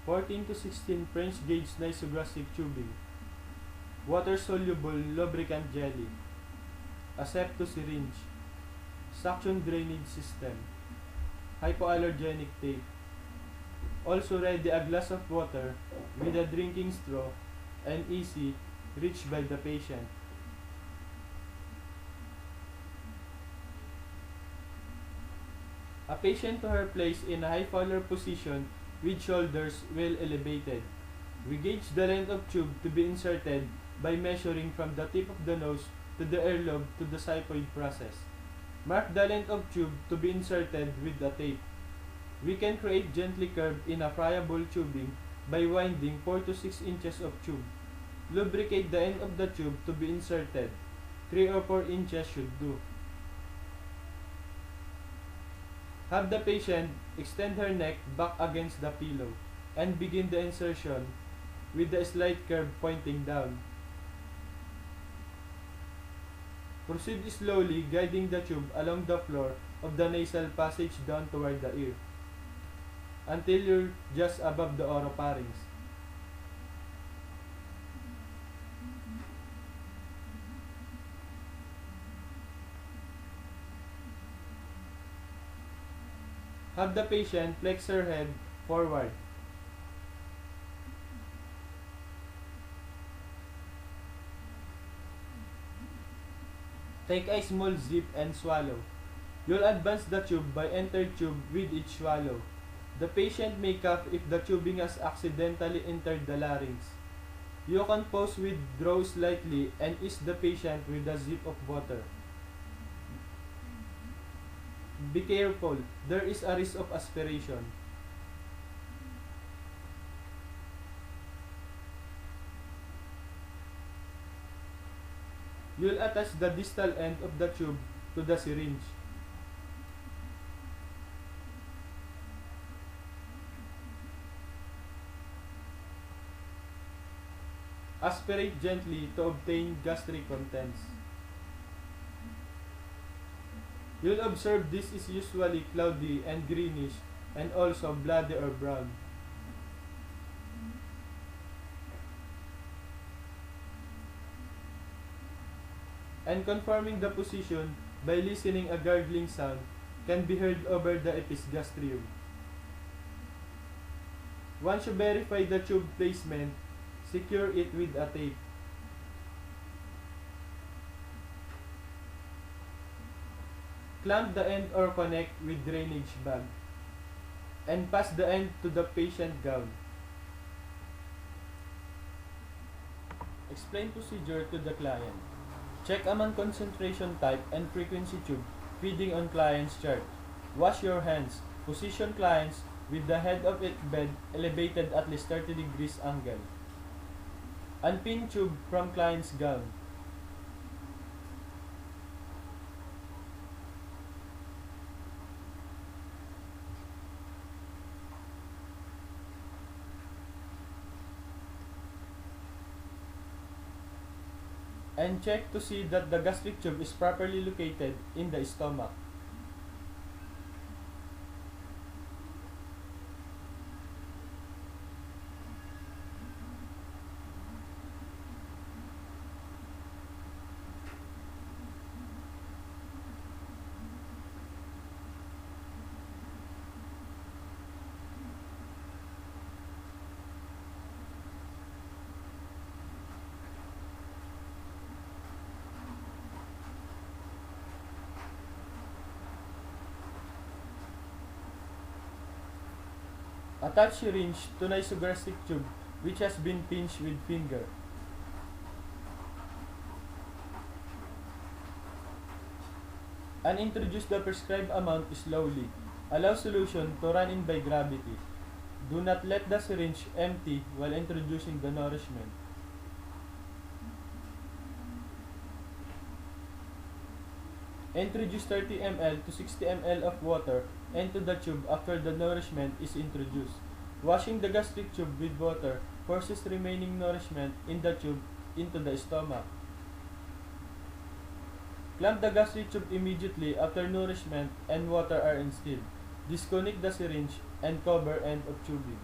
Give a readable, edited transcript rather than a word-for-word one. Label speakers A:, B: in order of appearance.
A: 14 to 16 French gauge nasogastric tubing, water-soluble lubricant jelly, asepto syringe, suction drainage system, hypoallergenic tape. Also ready a glass of water with a drinking straw and easy reach by the patient. A patient to her place in a high faller position with shoulders well elevated. We gauge the length of tube to be inserted by measuring from the tip of the nose to the earlobe to the xiphoid process. Mark the length of tube to be inserted with a tape. We can create gently curved in a friable tubing by winding 4 to 6 inches of tube. Lubricate the end of the tube to be inserted. 3 or 4 inches should do. Have the patient extend her neck back against the pillow and begin the insertion with the slight curve pointing down. Proceed slowly, guiding the tube along the floor of the nasal passage down toward the ear until you're just above the oropharynx. Have the patient flex her head forward. Take a small sip and swallow. You'll advance the tube by enter tube with each swallow. The patient may cough if the tubing has accidentally entered the larynx. You can pause, withdraw slightly, and ease the patient with a sip of water. Be careful, there is a risk of aspiration. You'll attach the distal end of the tube to the syringe. Aspirate gently to obtain gastric contents. You'll observe this is usually cloudy and greenish and also bloody or brown. And confirming the position by listening a gargling sound can be heard over the epigastrium. Once you verify the tube placement, secure it with a tape. Clamp the end or connect with drainage bag and pass the end to the patient gown. Explain procedure to the client. Check amount, concentration, type, and frequency tube feeding on client's chart. Wash your hands. Position clients with the head of its bed elevated at least 30 degrees angle. Unpin tube from client's gown. And check to see that the gastric tube is properly located in the stomach. Attach syringe to nasogastric tube which has been pinched with finger. And introduce the prescribed amount slowly. Allow solution to run in by gravity. Do not let the syringe empty while introducing the nourishment. Introduce 30 ml to 60 ml of water into the tube after the nourishment is introduced. Washing the gastric tube with water forces remaining nourishment in the tube into the stomach. Clamp the gastric tube immediately after nourishment and water are instilled. Disconnect the syringe and cover end of tubing.